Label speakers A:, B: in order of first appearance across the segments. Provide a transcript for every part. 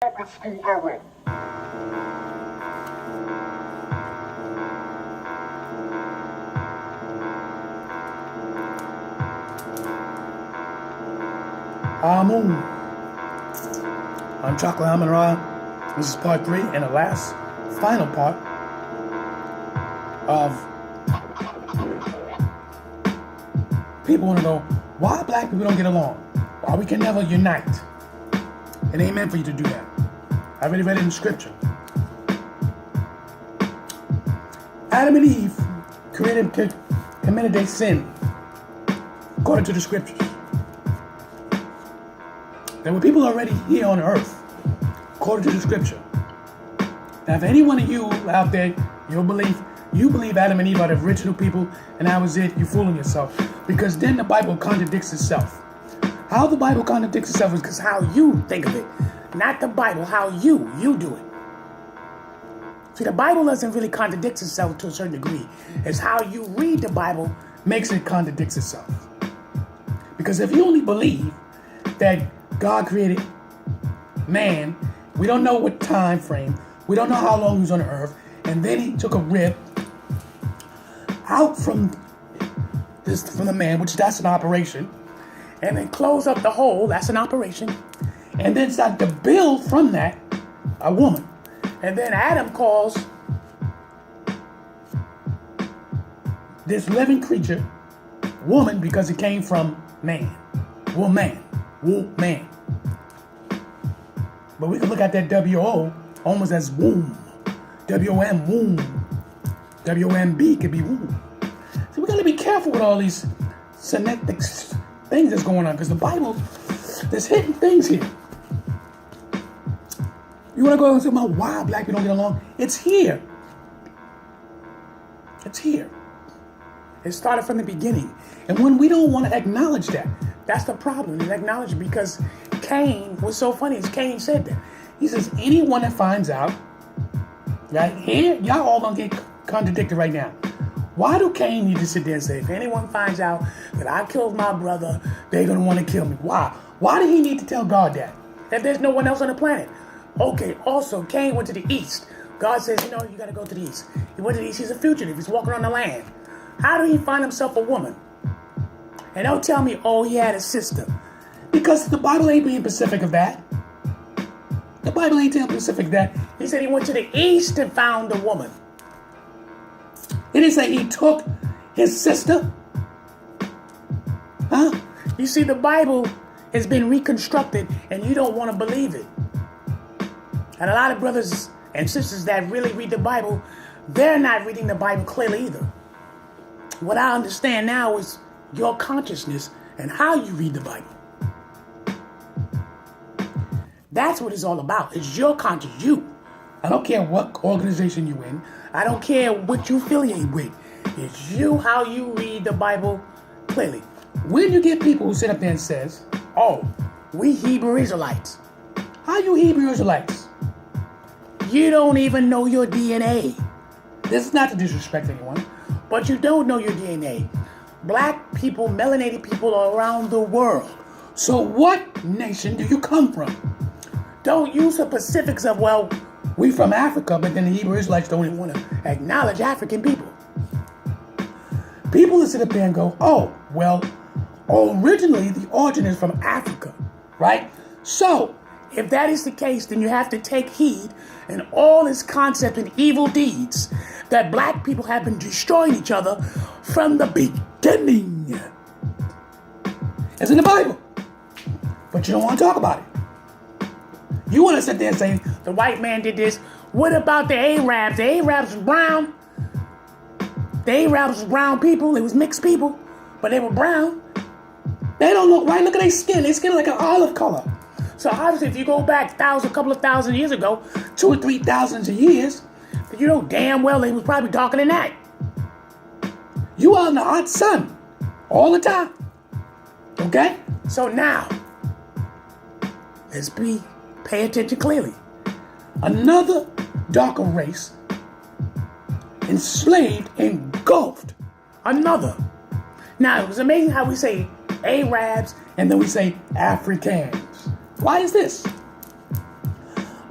A: School era.
B: Amun. I'm Chocolate Amun Ra. This is part 3 and the last, final part of people want to know why black people don't get along, why we can never unite. It ain't meant for you to do that. I already read it in scripture. Adam and Eve committed their sin according to the scriptures. There were people already here on earth, according to the scripture. Now, if any one of you out there, you believe Adam and Eve are the original people, and that was it, you're fooling yourself. Because then the Bible contradicts itself. How the Bible contradicts itself is because how you think of it. Not the Bible, how you do it. See, the Bible doesn't really contradict itself to a certain degree. It's how you read the Bible makes it contradicts itself. Because if you only believe that God created man, we don't know what time frame, we don't know how long he was on the earth, and then he took a rib out from the man, which that's an operation, and then close up the hole, that's an operation, and then start to build from that a woman. And then Adam calls this living creature woman because it came from man. Woman. But we can look at that W-O almost as womb. W-O-M, womb. W-O-M-B could be womb. So we got to be careful with all these synectic things that's going on, because the Bible, there's hidden things here. You want to go and say about why black people don't get along? It's here. It's here. It started from the beginning. And when we don't want to acknowledge that, that's the problem. It's acknowledged because Cain was so funny. Cain said that. He says, anyone that finds out, right here, y'all all gonna get contradicted right now. Why do Cain need to sit there and say, if anyone finds out that I killed my brother, they're gonna want to kill me? Why? Why did he need to tell God that? That there's no one else on the planet. Okay, also, Cain went to the east. God says, you gotta go to the east. He went to the east, he's a fugitive, he's walking on the land. How did he find himself a woman? And don't tell me, oh, he had a sister. Because the Bible ain't being specific of that. The Bible ain't telling specific of that. He said he went to the east and found a woman. It didn't say he took his sister. Huh? You see, the Bible has been reconstructed and you don't want to believe it. And a lot of brothers and sisters that really read the Bible, they're not reading the Bible clearly either. What I understand now is your consciousness and how you read the Bible. That's what it's all about. It's your conscience, you. I don't care what organization you're in. I don't care what you affiliate with. It's you, how you read the Bible clearly. When you get people who sit up there and says, oh, we Hebrew Israelites. How you Hebrew Israelites? You don't even know your DNA. This is not to disrespect anyone, but you don't know your DNA. Black people, melanated people are around the world. So what nation do you come from? Don't use the specifics of, well, we from Africa, but then the Hebrew Israelites don't even want to acknowledge African people. People that sit up there and go, oh, well, originally the origin is from Africa, right? So if that is the case, then you have to take heed in all this concept and evil deeds that black people have been destroying each other from the beginning. It's in the Bible. But you don't want to talk about it. You want to sit there and say, the white man did this. What about the Arabs? The Arabs was brown. The Arabs was brown people. It was mixed people, but they were brown. They don't look right. Look at their skin. Their skin like an olive color. So obviously, if you go back a couple of thousand years ago, 2,000 or 3,000 years, you know damn well they was probably darker than that. You are in the hot sun all the time. Okay? So now, let's pay attention clearly. Another darker race enslaved, engulfed another. Now, it was amazing how we say Arabs and then we say Africans. Why is this?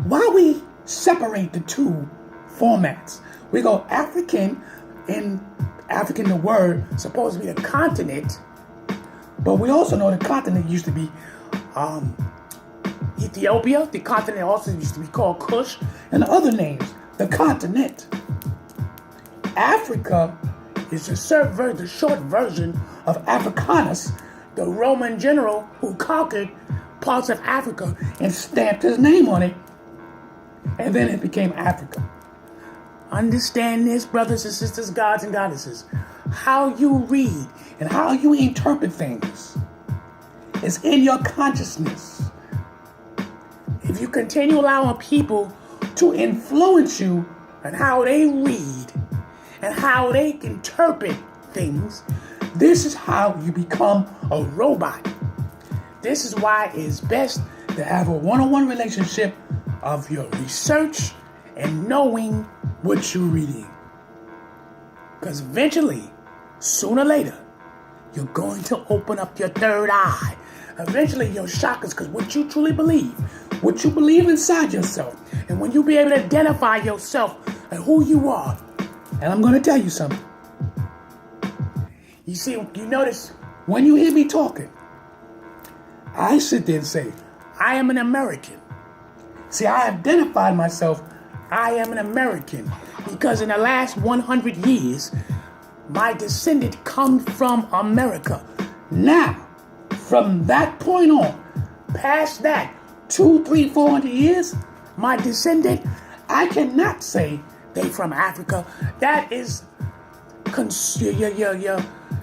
B: why we separate the two formats. We go African, the word supposed to be the continent, but we also know the continent used to be Ethiopia. The continent also used to be called Kush, and other names. The continent. Africa is the short version of Africanus, the Roman general who conquered parts of Africa and stamped his name on it, and then it became Africa. Understand this, brothers and sisters, gods and goddesses. How you read and how you interpret things is in your consciousness. If you continue allowing people to influence you and how they read and how they interpret things, this is how you become a robot. This is why it's best to have a one-on-one relationship of your research and knowing what you're reading. Because eventually, sooner or later, you're going to open up your third eye. Eventually, your chakras, because what you truly believe, what you believe inside yourself, and when you be able to identify yourself and who you are. And I'm going to tell you something. You see, you notice, when you hear me talking, I sit there and say, I am an American. See, I identified myself, I am an American, because in the last 100 years, my descendant comes from America. Now, from that point on, past that, 200, 300, 400 years, my descendant, I cannot say they from Africa. That is,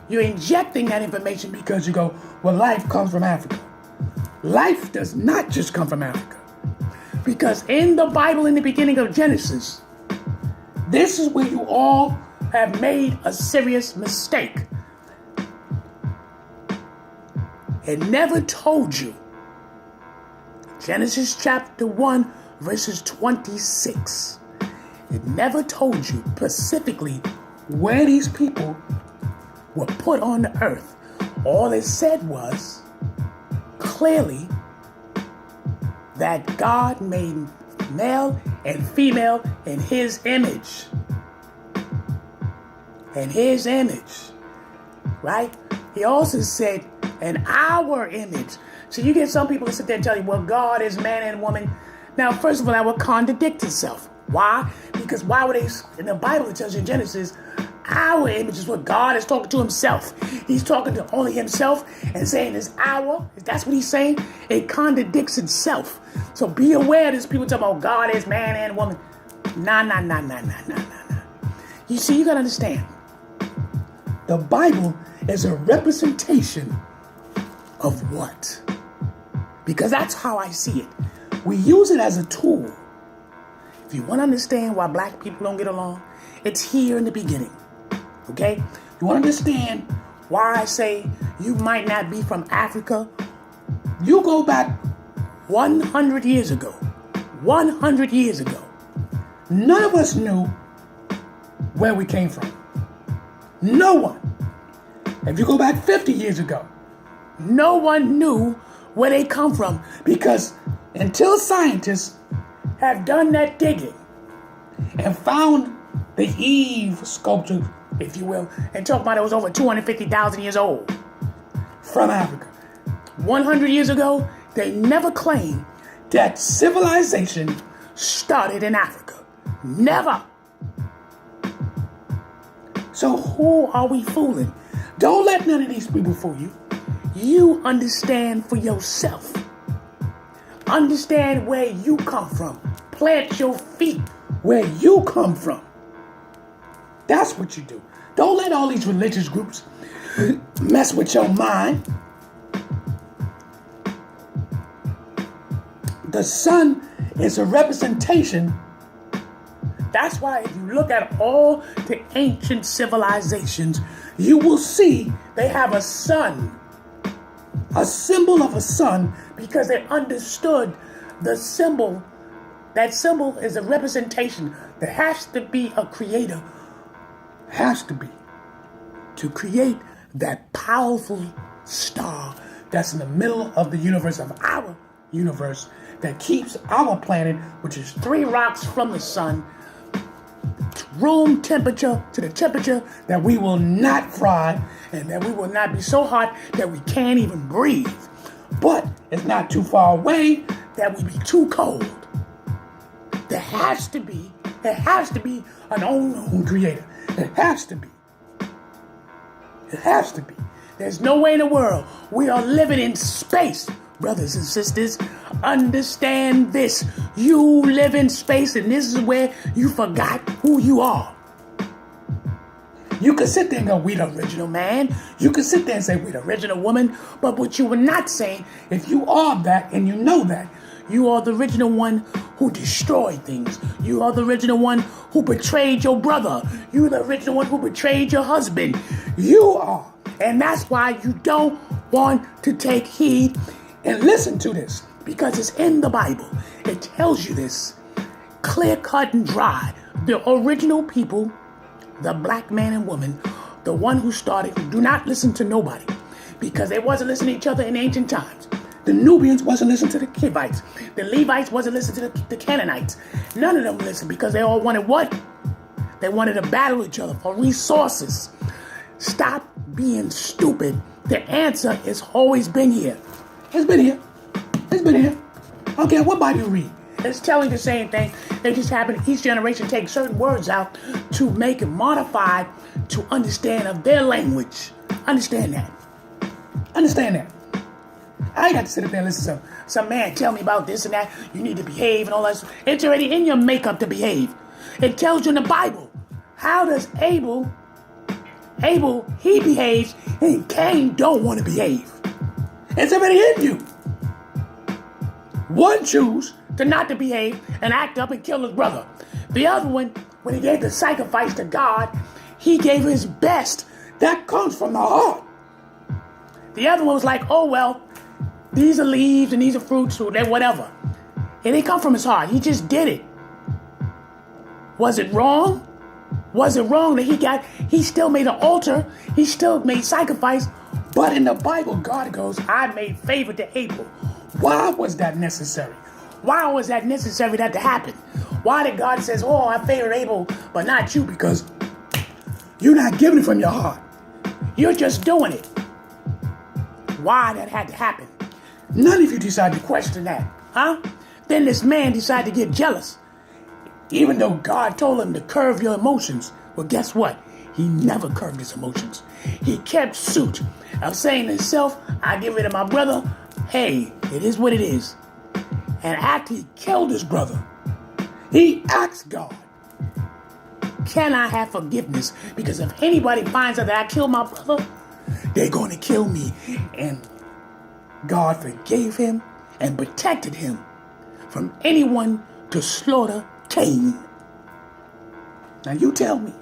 B: you're injecting that information because you go, well, life comes from Africa. Life does not just come from Africa. Because in the Bible, in the beginning of Genesis, this is where you all have made a serious mistake. It never told you. Genesis chapter 1, verses 26. It never told you specifically where these people were put on the earth. All it said was clearly that God made male and female in his image. In his image. Right? He also said in our image. So you get some people who sit there and tell you, well, God is man and woman. Now, first of all, that would contradict itself. Why? Because why would they, in the Bible it tells you in Genesis, our image is what God is talking to himself. He's talking to only himself and saying it's our. That's what he's saying. It contradicts itself. So be aware there's people talking about God is man and woman. Nah. You see, you got to understand. The Bible is a representation of what? Because that's how I see it. We use it as a tool. If you want to understand why black people don't get along, it's here in the beginning. Okay? You want to understand why I say you might not be from Africa? You go back 100 years ago. 100 years ago. None of us knew where we came from. No one. If you go back 50 years ago, no one knew where they come from, because until scientists have done that digging and found the Eve sculpture, if you will, and talk about it was over 250,000 years old from Africa. 100 years ago, they never claimed that civilization started in Africa. Never. So who are we fooling? Don't let none of these people fool you. You understand for yourself. Understand where you come from. Plant your feet where you come from. That's what you do. Don't let all these religious groups mess with your mind. The sun is a representation. That's why if you look at all the ancient civilizations, you will see they have a sun. A symbol of a sun, because they understood the symbol. That symbol is a representation. There has to be a creator. Has to be. To create that powerful star that's in the middle of the universe, of our universe, that keeps our planet, which is 3 rocks from the sun, room temperature to the temperature that we will not fry and that we will not be so hot that we can't even breathe. But it's not too far away that we be too cold. There has to be an unknown creator. It has to be. It has to be. There's no way in the world we are living in space. Brothers and sisters, understand this. You live in space, and this is where you forgot who you are. You can sit there and go, we the original man. You can sit there and say, we the original woman. But what you were not saying, if you are that and you know that, you are the original one who destroyed things. You are the original one who betrayed your brother. You are the original one who betrayed your husband. You are. And that's why you don't want to take heed and listen to this, because it's in the Bible. It tells you this, clear cut and dry. The original people, the black man and woman, the one who started, do not listen to nobody, because they wasn't listening to each other in ancient times. The Nubians wasn't listening to the Hivites. The Levites wasn't listening to the Canaanites. None of them listened, because they all wanted what? They wanted to battle each other for resources. Stop being stupid. The answer has always been here. It's been here. It's been here. I don't care what Bible you read. It's telling the same thing. They just happen, each generation takes certain words out to make it modified to understand of their language. Understand that. Understand that. I ain't got to sit up there and listen to some man tell me about this and that. You need to behave and all that. It's already in your makeup to behave. It tells you in the Bible. How does Abel, he behaves, and Cain don't want to behave. It's already in you. One choose to not to behave and act up and kill his brother. The other one, when he gave the sacrifice to God, he gave his best. That comes from the heart. The other one was like, oh, well, these are leaves and these are fruits or whatever. It didn't come from his heart. He just did it. Was it wrong? Was it wrong that he still made an altar? He still made sacrifice. But in the Bible, God goes, I made favor to Abel. Why was that necessary? Why was that necessary that to happen? Why did God say, oh, I favor Abel, but not you? Because you're not giving it from your heart. You're just doing it. Why that had to happen? None of you decide to question that, huh? Then this man decided to get jealous. Even though God told him to curb your emotions. Well, guess what? He never curbed his emotions. He kept suit of saying to himself, I get rid of my brother. Hey, it is what it is. And after he killed his brother, he asked God, can I have forgiveness? Because if anybody finds out that I killed my brother, they're going to kill me. And God forgave him and protected him from anyone to slaughter Cain. Now you tell me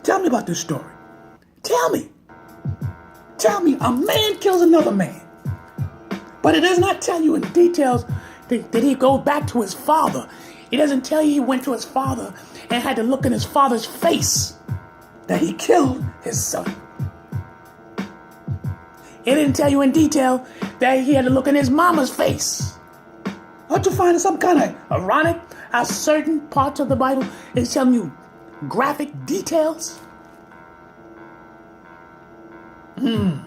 B: about this story. Tell me a man kills another man. But it does not tell you in details that he goes back to his father. It doesn't tell you he went to his father and had to look in his father's face that he killed his son. It didn't tell you in detail that he had to look in his mama's face. Don't you find some kind of ironic how certain parts of the Bible is telling you graphic details? You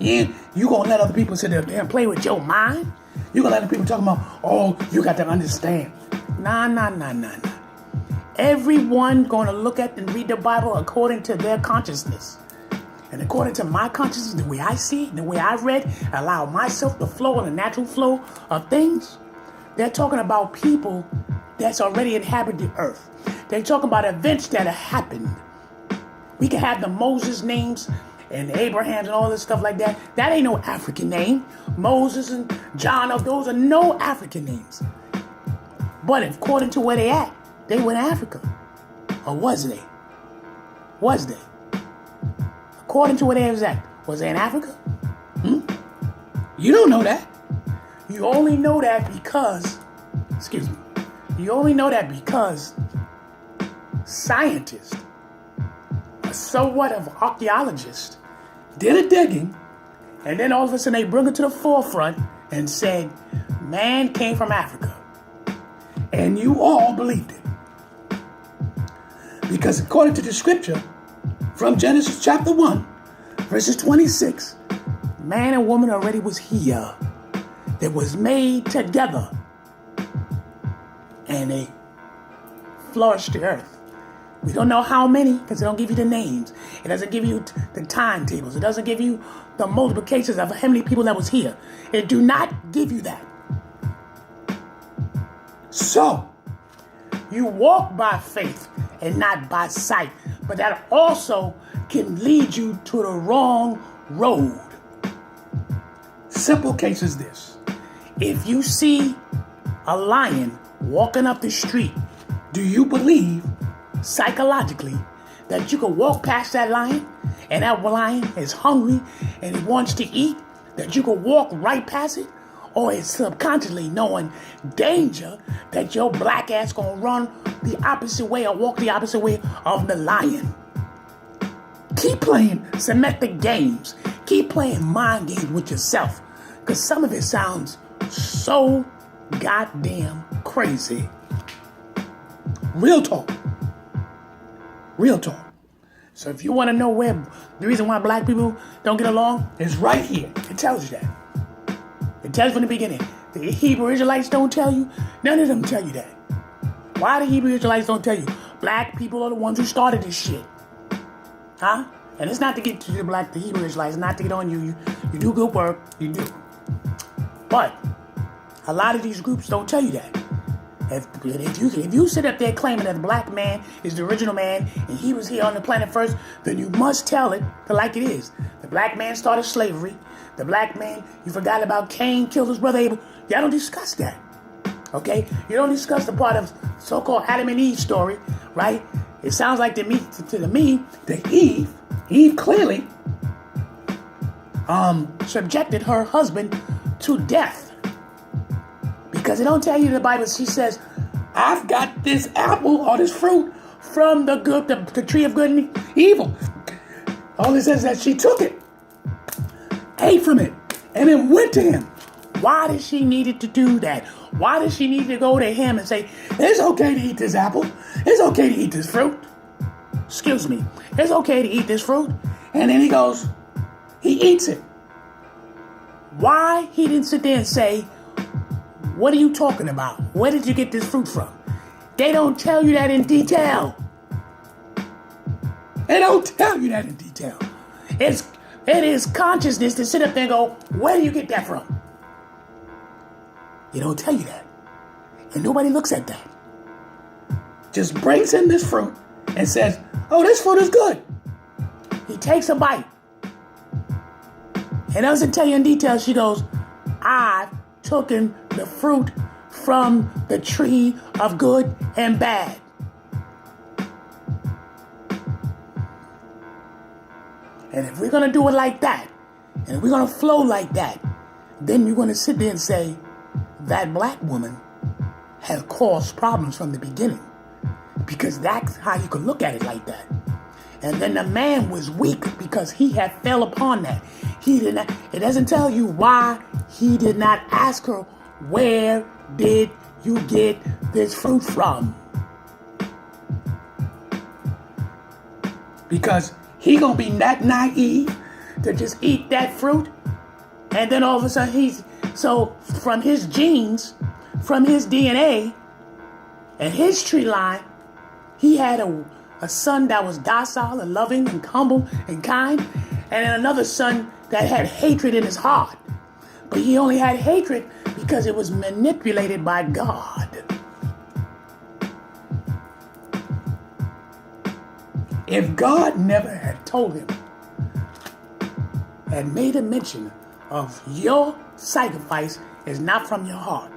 B: gonna let other people sit there and play with your mind? You gonna let other people talk about, oh, you got to understand. Nah. Everyone gonna look at and read the Bible according to their consciousness. And according to my consciousness, the way I see it, the way I read, allow myself to flow in the natural flow of things. They're talking about people that's already inhabited the earth. They're talking about events that have happened. We can have the Moses names and Abraham and all this stuff like that. That ain't no African name. Moses and John, those are no African names. But according to where they at, they were in Africa. Or was they? According to where they was at, was they in Africa? You don't know that. You only know that because, scientists, somewhat of archaeologists, did a digging, and then all of a sudden they bring it to the forefront and said, man came from Africa. And you all believed it. Because according to the scripture, from Genesis chapter 1, verses 26, man and woman already was here. That was made together. And they flourished the earth. We don't know how many, because it don't give you the names. It doesn't give you the timetables. It doesn't give you the multiplications of how many people that was here. It do not give you that. So, you walk by faith and not by sight. But that also can lead you to the wrong road. Simple case is this. If you see a lion walking up the street, do you believe psychologically that you can walk past that lion and that lion is hungry and it wants to eat, that you can walk right past it? Or is subconsciously knowing danger that your black ass gonna run the opposite way or walk the opposite way of the lion? Keep playing semantic games. Keep playing mind games with yourself. Because some of it sounds so goddamn crazy. Real talk. Real talk. So if you want to know where the reason why black people don't get along, it's right here. It tells you that. It tells you from the beginning. The Hebrew Israelites don't tell you. None of them tell you that. Why the Hebrew Israelites don't tell you? Black people are the ones who started this shit. Huh? And it's not to get to the Hebrew Israelites, not to get on you. You do good work. You do. But a lot of these groups don't tell you that. If you sit up there claiming that the black man is the original man and he was here on the planet first, then you must tell it like it is. The black man started slavery. The black man, you forgot about Cain killed his brother Abel. Y'all don't discuss that. Okay? You don't discuss the part of so-called Adam and Eve story, right? It sounds like to me that Eve clearly subjected her husband to death. Because it don't tell you in the Bible, she says, I've got this apple or this fruit from the tree of good and evil. All it says is that she took it, ate from it, and then went to him. Why did she need to do that? Why did she need to go to him and say, it's okay to eat this apple. It's okay to eat this fruit. Excuse me. It's okay to eat this fruit. And then he eats it. Why he didn't sit there and say, what are you talking about? Where did you get this fruit from? They don't tell you that in detail. They don't tell you that in detail. It is consciousness to sit up there and go, where do you get that from? They don't tell you that. And nobody looks at that. Just brings in this fruit and says, oh, this fruit is good. He takes a bite. And doesn't tell you in detail. She goes, I've taken the fruit from the tree of good and bad. And if we're going to do it like that, and if we're going to flow like that, then you're going to sit there and say, that black woman has caused problems from the beginning. Because that's how you can look at it like that. And then the man was weak because he had fell upon that. He did not. It doesn't tell you why he did not ask her, where did you get this fruit from? Because he gonna be that naive to just eat that fruit, and then all of a sudden from his genes, from his DNA, and his tree line, he had a son that was docile and loving and humble and kind, and then another son that had hatred in his heart. But he only had hatred because it was manipulated by God. If God never had told him and made a mention of your sacrifice is not from your heart,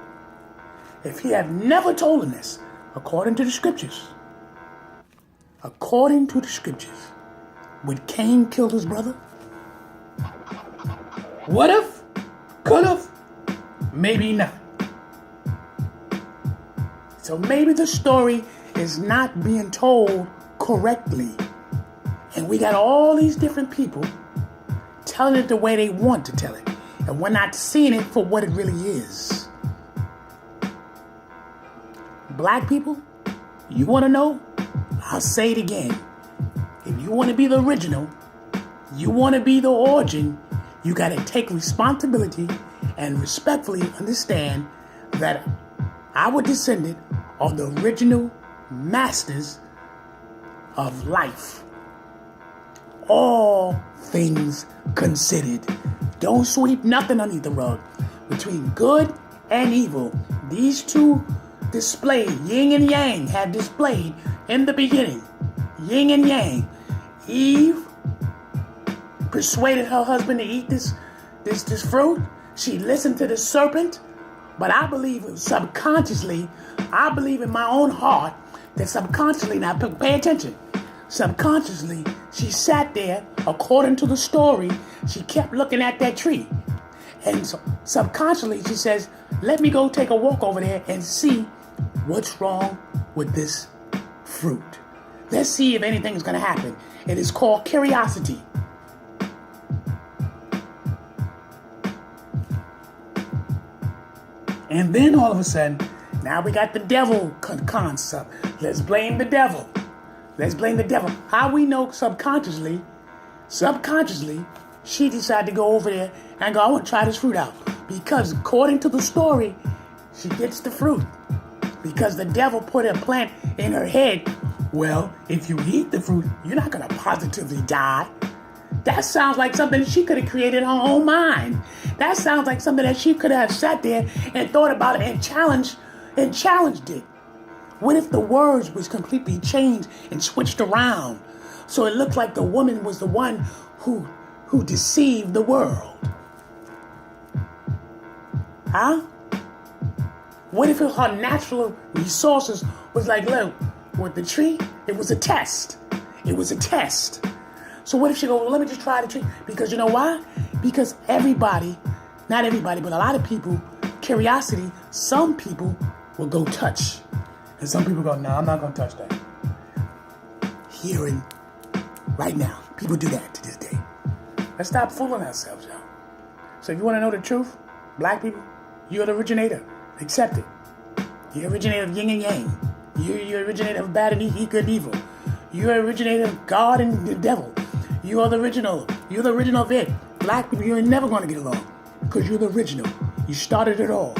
B: if he had never told him this, according to the scriptures, would Cain kill his brother? What if? Could have? Maybe not. So maybe the story is not being told correctly. And we got all these different people telling it the way they want to tell it. And we're not seeing it for what it really is. black people, you want to know? I'll say it again. If you want to be the original, you want to be the origin, you got to take responsibility and respectfully understand that our descendant are the original masters of life. All things considered. Don't sweep nothing underneath the rug. Between good and evil, these two displayed, yin and yang, had displayed in the beginning. Yin and yang. Eve persuaded her husband to eat this fruit. She listened to the serpent. But I believe subconsciously, I believe in my own heart that subconsciously, now pay attention, subconsciously, she sat there, according to the story, she kept looking at that tree. And so subconsciously, she says, let me go take a walk over there and see what's wrong with this fruit. Let's see if anything's going to happen. It is called curiosity. And then all of a sudden, now we got the devil concept. Let's blame the devil. Let's blame the devil. How we know subconsciously, she decided to go over there and go, I want to try this fruit out. Because according to the story, she gets the fruit. Because the devil put a plant in her head. Well, if you eat the fruit, you're not going to positively die. That sounds like something she could have created in her own mind. That sounds like something that she could have sat there and thought about it and challenged it. What if the words was completely changed and switched around? So it looked like the woman was the one who deceived the world. Huh? What if her natural resources was like, look, with the tree, it was a test. It was a test. So what if she goes, well, let me just try the tree? Because you know why? Because everybody, not everybody, but a lot of people, curiosity, some people will go touch. And some people go, no, I'm not going to touch that. Hearing right now, people do that to this day. Let's stop fooling ourselves, y'all. So if you want to know the truth, black people, you're the originator. Accept it. You're the originator of yin and yang. You're the originator of bad and good and evil. You're the originator of God and the devil. You are the original. You're the original of it. Black people, you're never going to get along because you're the original. You started it all.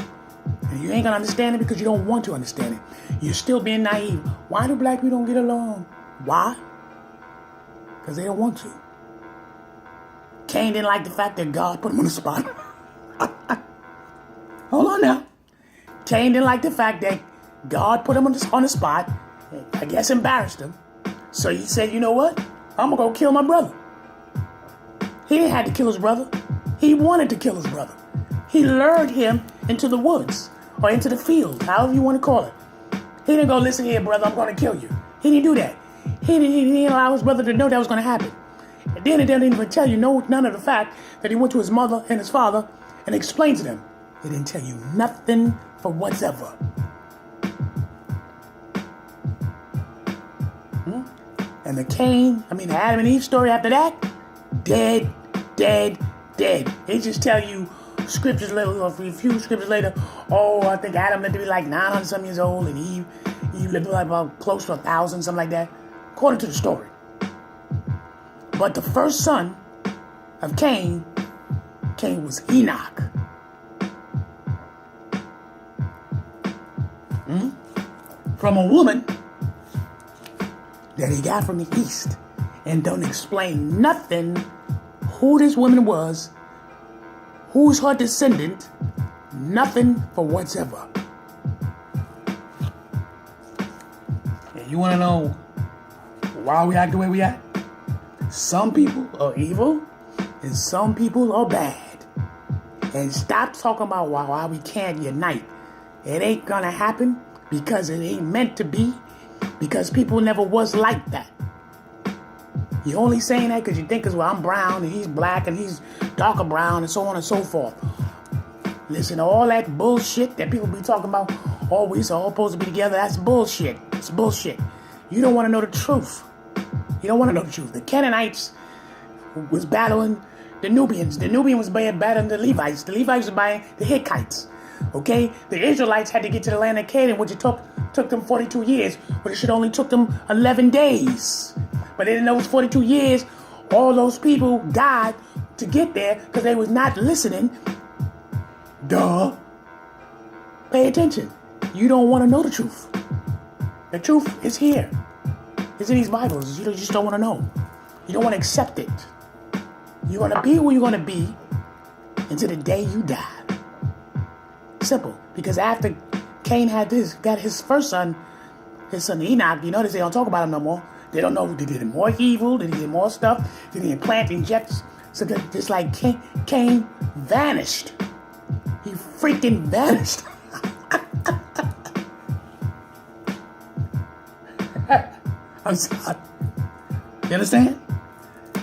B: And you ain't going to understand it because you don't want to understand it. You're still being naive. Why do black people don't get along? Why? Because they don't want to. Cain didn't like the fact that God put him on the spot. Hold on now. Cain didn't like the fact that God put him on the spot. I guess embarrassed him. So he said, you know what? I'm going to go kill my brother. He didn't have to kill his brother. He wanted to kill his brother. He lured him into the woods or into the field, however you want to call it. He didn't go, listen here, brother, I'm going to kill you. He didn't do that. He didn't allow his brother to know that was going to happen. And then it didn't even tell you none of the fact that he went to his mother and his father and explained to them. It didn't tell you nothing for whatsoever. And the Adam and Eve story after that, dead. They just tell you scriptures later, or a few scriptures later, I think Adam lived to be like 900 some years old, and Eve lived like about close to 1,000, something like that, according to the story. But the first son of Cain was Enoch. From a woman that he got from the east, and don't explain nothing who this woman was, who's her descendant, nothing for whatsoever. And you want to know why we act the way we act? Some people are evil and some people are bad. And stop talking about why we can't unite. It ain't gonna happen because it ain't meant to be, because people never was like that. You're only saying that because you think I'm brown and he's black and he's darker brown and so on and so forth. Listen, all that bullshit that people be talking about, we all supposed to be together, that's bullshit. It's bullshit. You don't want to know the truth. You don't want to know the truth. The Canaanites was battling the Nubians. The Nubians was battling the Levites. The Levites was battling the Hittites. Okay? The Israelites had to get to the land of Canaan, which it took took them 42 years, but it should only took them 11 days. But in those 42 years, all those people died to get there because they was not listening. Duh. Pay attention. You don't want to know the truth. The truth is here. It's in these Bibles. You just don't want to know. You don't want to accept it. You're going to be who you're going to be until the day you die. Simple. Because after Cain got his first son, his son Enoch, you notice they don't talk about him no more. They don't know, did he did more evil? Did he do more stuff? Did he inject? So that just like Cain vanished. He freaking vanished. I'm sorry. You understand?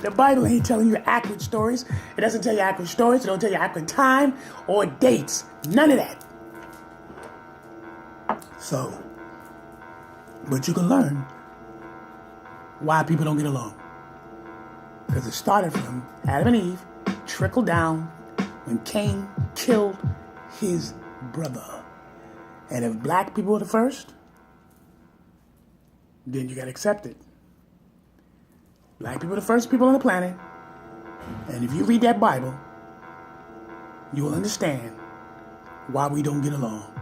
B: The Bible ain't telling you accurate stories. It doesn't tell you accurate stories. It don't tell you accurate time or dates. None of that. So, but you can learn why people don't get along. Because it started from Adam and Eve, trickled down when Cain killed his brother. And if black people were the first, then you got to accept it. Black people are the first people on the planet. And if you read that Bible, you will understand why we don't get along.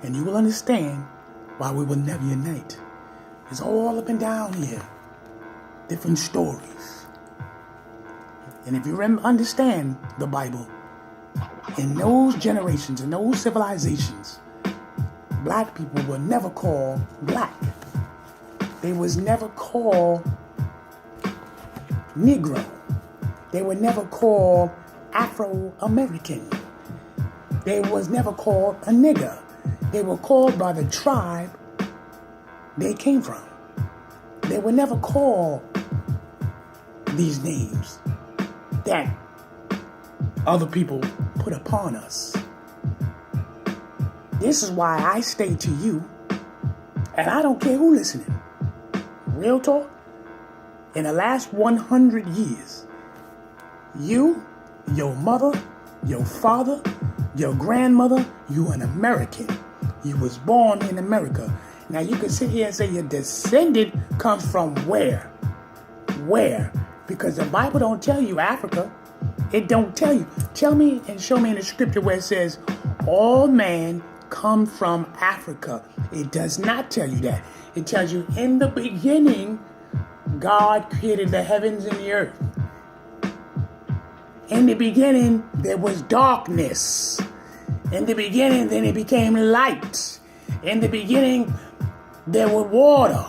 B: And you will understand why we will never unite. It's all up and down here. Different stories. And if you understand the Bible, in those generations, in those civilizations, black people were never called black. They was never called Negro. They were never called Afro-American. They was never called a nigger. They were called by the tribe they came from. They were never called these names that other people put upon us. This is why I say to you, and I don't care who listening, real talk, in the last 100 years, you, your mother, your father, your grandmother, you an American. You was born in America. Now you can sit here and say your descendant comes from where? Where? Because the Bible don't tell you Africa. It don't tell you. Tell me and show me in the scripture where it says all man come from Africa. It does not tell you that. It tells you in the beginning, God created the heavens and the earth. In the beginning, there was darkness. In the beginning, then it became light. In the beginning, there was water.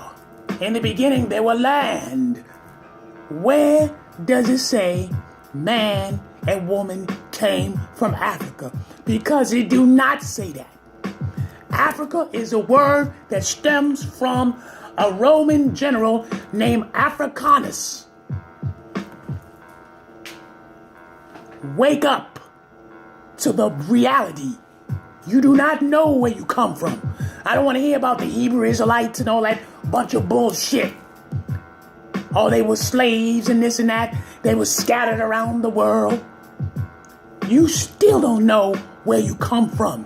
B: In the beginning, there was land. Where does it say man and woman came from Africa? Because it do not say that. Africa is a word that stems from a Roman general named Africanus. Wake up to the reality. You do not know where you come from. I don't want to hear about the Hebrew Israelites and all that bunch of bullshit. Oh, they were slaves and this and that. They were scattered around the world. You still don't know where you come from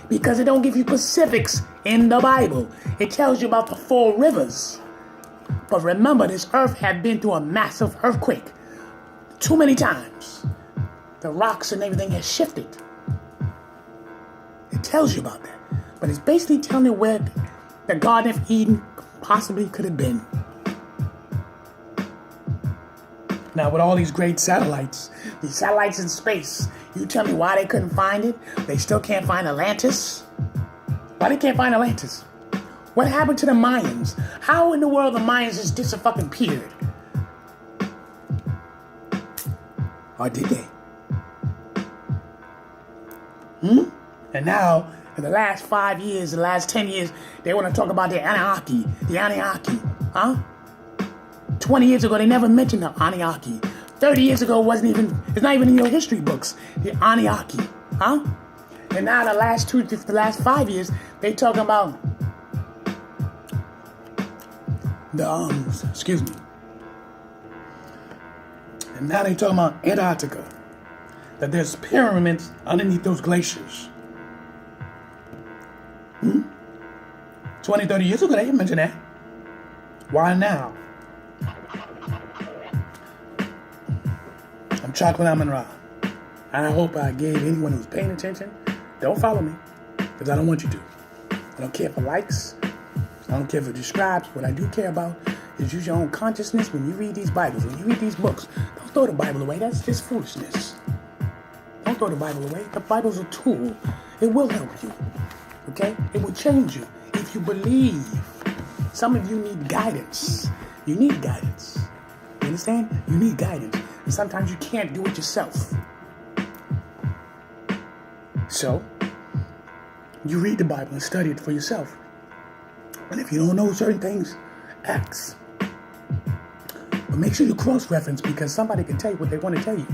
B: because it don't give you specifics in the Bible. It tells you about the 4 rivers. But remember, this earth had been through a massive earthquake too many times. The rocks and everything has shifted. It tells you about that. But it's basically telling you where the Garden of Eden possibly could have been. Now, with all these great satellites in space, you tell me why they couldn't find it? They still can't find Atlantis? Why they can't find Atlantis? What happened to the Mayans? How in the world the Mayans just disappeared? Or did they? And now, in the last 5 years, the last 10 years, they want to talk about the Anunnaki. The Anunnaki. Huh? 20 years ago, they never mentioned the Anunnaki. 30 years ago, it's not even in your history books. The Anunnaki. Huh? And now the last 5 years, they talking about excuse me. And now they talking about Antarctica. That there's pyramids underneath those glaciers. 20, 30 years ago, they didn't mention that. Why now? I'm Chocolate Amun Ra. And I hope I gave anyone who's paying attention. Don't follow me, because I don't want you to. I don't care for likes. I don't care for subscribes. What I do care about is use your own consciousness when you read these Bibles, when you read these books. Don't throw the Bible away. That's just foolishness. Don't throw the Bible away. The Bible's a tool. It will help you. Okay? It will change you if you believe. Some of you need guidance. You need guidance. You understand? You need guidance. And sometimes you can't do it yourself. So, you read the Bible and study it for yourself. And if you don't know certain things, ask. But make sure you cross-reference, because somebody can tell you what they want to tell you.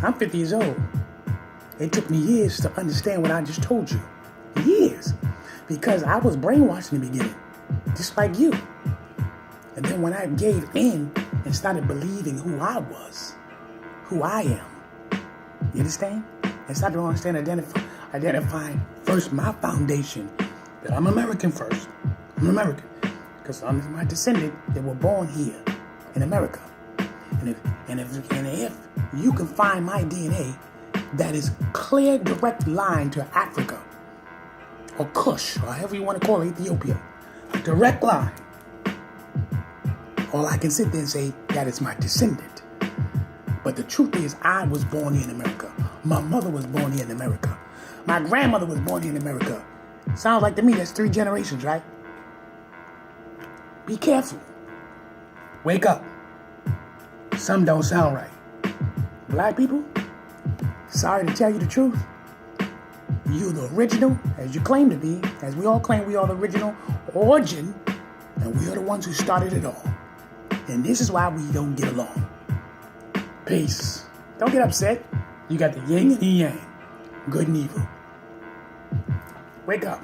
B: I'm 50 years old. It took me years to understand what I just told you. Years. Because I was brainwashed in the beginning. Just like you. And then when I gave in and started believing who I was, who I am, you understand? And started to understand, identifying first my foundation, that I'm American first. I'm American. Because I'm my descendant that were born here in America. And if you can find my DNA that is clear, direct line to Africa, or Kush, or however you want to call it, Ethiopia, a direct line, all I can sit there and say, that is my descendant. But the truth is, I was born here in America. My mother was born here in America. My grandmother was born here in America. Sounds like to me that's 3 generations, right? Be careful. Wake up. Some don't sound right. Black people, sorry to tell you the truth. You're the original, as you claim to be, as we all claim we are the original origin, and we are the ones who started it all. And this is why we don't get along. Peace. Don't get upset. You got the yin and the yang, good and evil. Wake up.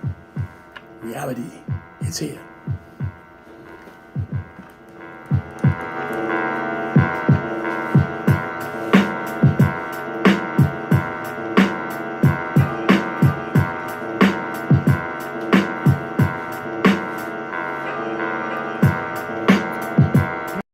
B: Reality is here.